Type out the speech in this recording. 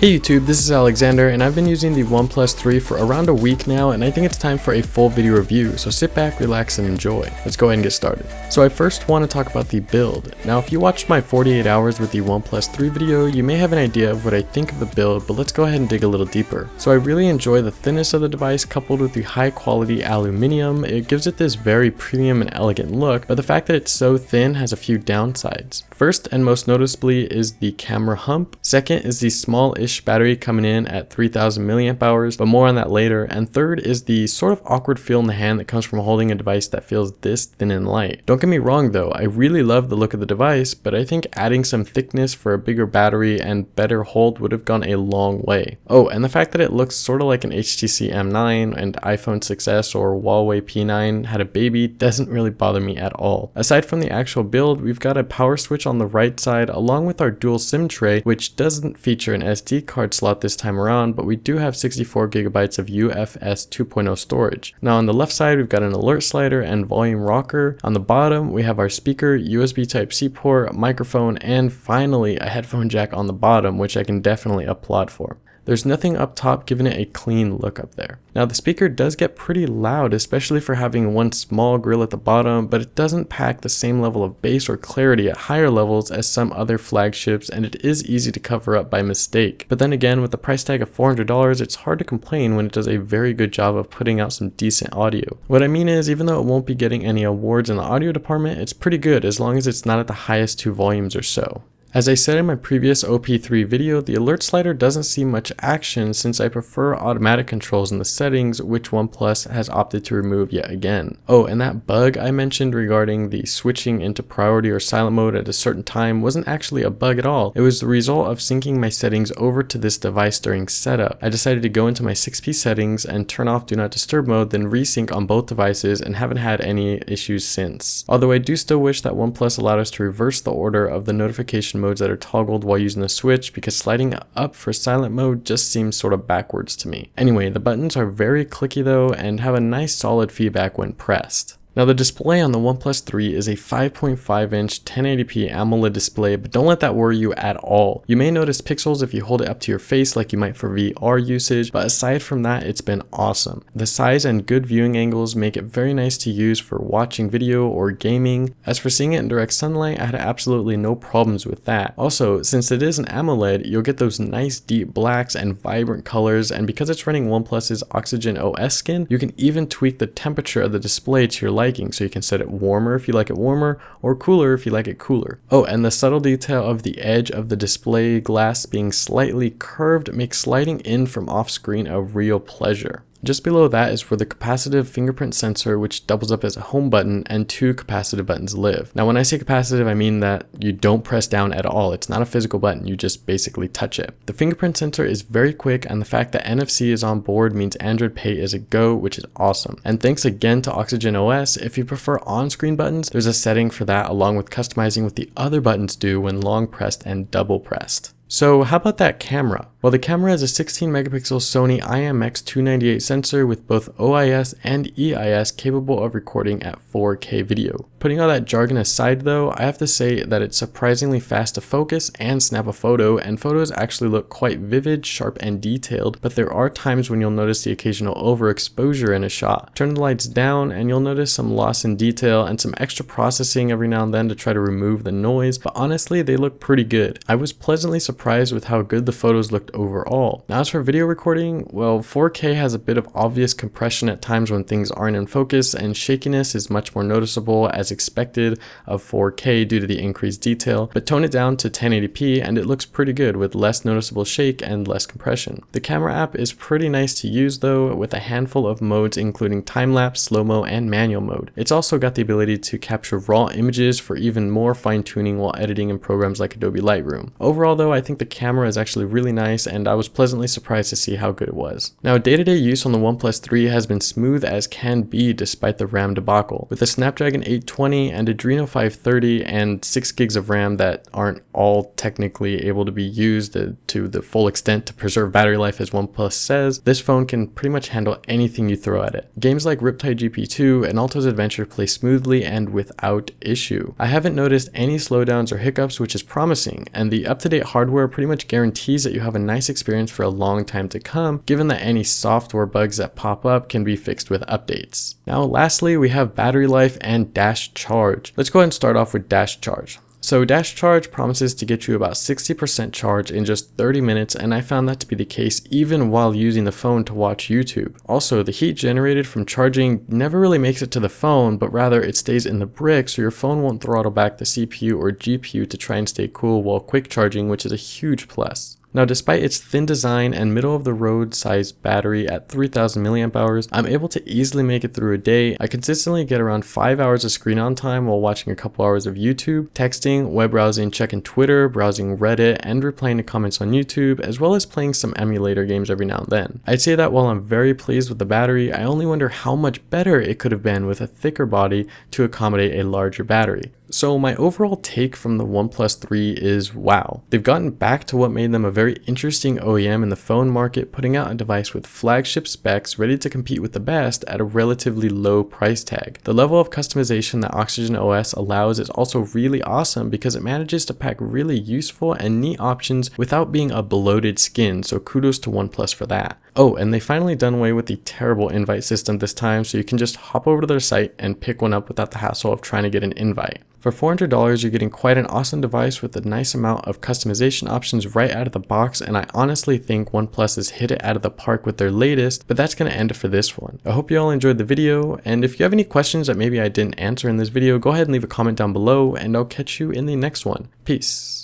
Hey YouTube, this is Alexander, and I've been using the OnePlus 3 for around a week now, and I think it's time for a full video review, so sit back, relax, and enjoy. Let's go ahead and get started. So I first want to talk about the build. Now if you watched my 48 hours with the OnePlus 3 video, you may have an idea of what I think of the build, but let's go ahead and dig a little deeper. So I really enjoy the thinness of the device coupled with the high quality aluminum. It gives it this very premium and elegant look, but the fact that it's so thin has a few downsides. First and most noticeably is the camera hump. Second is the small-ish battery coming in at 3000 milliamp hours, but more on that later. And third is the sort of awkward feel in the hand that comes from holding a device that feels this thin and light. Don't get me wrong though, I really love the look of the device, but I think adding some thickness for a bigger battery and better hold would have gone a long way. Oh, and the fact that it looks sort of like an HTC M9 and iPhone 6s or Huawei P9 had a baby doesn't really bother me at all. Aside from the actual build, we've got a power switch on the right side along with our dual SIM tray, which doesn't feature an SD card slot this time around, but we do have 64 gigabytes of UFS 2.0 storage. Now on the left side we've got an alert slider and volume rocker. On the bottom we have our speaker, USB Type-C port, microphone, and finally a headphone jack on the bottom, which I can definitely applaud for. There's nothing up top giving it a clean look up there. Now the speaker does get pretty loud, especially for having one small grill at the bottom, but it doesn't pack the same level of bass or clarity at higher levels as some other flagships, and it is easy to cover up by mistake. But then again, with the price tag of $400, it's hard to complain when it does a very good job of putting out some decent audio. What I mean is, even though it won't be getting any awards in the audio department, it's pretty good as long as it's not at the highest two volumes or so. As I said in my previous OP3 video, the alert slider doesn't see much action since I prefer automatic controls in the settings, which OnePlus has opted to remove yet again. Oh, and that bug I mentioned regarding the switching into priority or silent mode at a certain time wasn't actually a bug at all. It was the result of syncing my settings over to this device during setup. I decided to go into my 6P settings and turn off Do Not Disturb mode, then resync on both devices, and haven't had any issues since. Although I do still wish that OnePlus allowed us to reverse the order of the notification modes that are toggled while using the switch, because sliding up for silent mode just seems sort of backwards to me. Anyway, the buttons are very clicky though and have a nice solid feedback when pressed. Now the display on the OnePlus 3 is a 5.5-inch 1080p AMOLED display, but don't let that worry you at all. You may notice pixels if you hold it up to your face like you might for VR usage, but aside from that, it's been awesome. The size and good viewing angles make it very nice to use for watching video or gaming. As for seeing it in direct sunlight, I had absolutely no problems with that. Also, since it is an AMOLED, you'll get those nice deep blacks and vibrant colors, and because it's running OnePlus's Oxygen OS skin, you can even tweak the temperature of the display to your liking, so you can set it warmer if you like it warmer or cooler if you like it cooler. Oh, and the subtle detail of the edge of the display glass being slightly curved makes sliding in from off screen a real pleasure. Just below that is where the capacitive fingerprint sensor, which doubles up as a home button, and two capacitive buttons live. Now when I say capacitive, I mean that you don't press down at all. It's not a physical button, you just basically touch it. The fingerprint sensor is very quick, and the fact that NFC is on board means Android Pay is a go, which is awesome. And thanks again to Oxygen OS, if you prefer on-screen buttons, there's a setting for that along with customizing what the other buttons do when long pressed and double pressed. So how about that camera? Well, the camera is a 16 megapixel Sony IMX298 sensor with both OIS and EIS capable of recording at 4K video. Putting all that jargon aside though, I have to say that it's surprisingly fast to focus and snap a photo, and photos actually look quite vivid, sharp, and detailed, but there are times when you'll notice the occasional overexposure in a shot. Turn the lights down and you'll notice some loss in detail and some extra processing every now and then to try to remove the noise, but honestly they look pretty good. I was pleasantly surprised with how good the photos looked overall. Now as for video recording, well, 4K has a bit of obvious compression at times when things aren't in focus, and shakiness is much more noticeable as expected of 4K due to the increased detail, but tone it down to 1080p and it looks pretty good with less noticeable shake and less compression. The camera app is pretty nice to use though, with a handful of modes including time-lapse, slow-mo, and manual mode. It's also got the ability to capture raw images for even more fine-tuning while editing in programs like Adobe Lightroom. Overall though, I think the camera is actually really nice, and I was pleasantly surprised to see how good it was. Now day-to-day use on the OnePlus 3 has been smooth as can be despite the RAM debacle. With a Snapdragon 820 and Adreno 530 and 6 gigs of RAM that aren't all technically able to be used to the full extent to preserve battery life as OnePlus says, this phone can pretty much handle anything you throw at it. Games like Riptide GP2 and Alto's Adventure play smoothly and without issue. I haven't noticed any slowdowns or hiccups, which is promising, and the up-to-date hardware hardware pretty much guarantees that you have a nice experience for a long time to come, given that any software bugs that pop up can be fixed with updates. Now lastly, we have battery life and dash charge. Let's go ahead and start off with dash charge. So dash charge promises to get you about 60% charge in just 30 minutes, and I found that to be the case even while using the phone to watch YouTube. Also, the heat generated from charging never really makes it to the phone, but rather it stays in the brick, so your phone won't throttle back the CPU or GPU to try and stay cool while quick charging, which is a huge plus. Now, despite its thin design and middle of the road size battery at 3000 milliamp hours, I'm able to easily make it through a day. I consistently get around 5 hours of screen on time while watching a couple hours of YouTube, texting, web browsing, checking Twitter, browsing Reddit, and replying to comments on YouTube, as well as playing some emulator games every now and then. I'd say that while I'm very pleased with the battery, I only wonder how much better it could have been with a thicker body to accommodate a larger battery. So my overall take from the OnePlus 3 is wow. They've gotten back to what made them a very interesting OEM in the phone market, putting out a device with flagship specs ready to compete with the best at a relatively low price tag. The level of customization that Oxygen OS allows is also really awesome because it manages to pack really useful and neat options without being a bloated skin, so kudos to OnePlus for that. Oh, and they finally done away with the terrible invite system this time, so you can just hop over to their site and pick one up without the hassle of trying to get an invite. For $400, you're getting quite an awesome device with a nice amount of customization options right out of the box, and I honestly think OnePlus has hit it out of the park with their latest, but that's going to end it for this one. I hope you all enjoyed the video, and if you have any questions that maybe I didn't answer in this video, go ahead and leave a comment down below, and I'll catch you in the next one. Peace.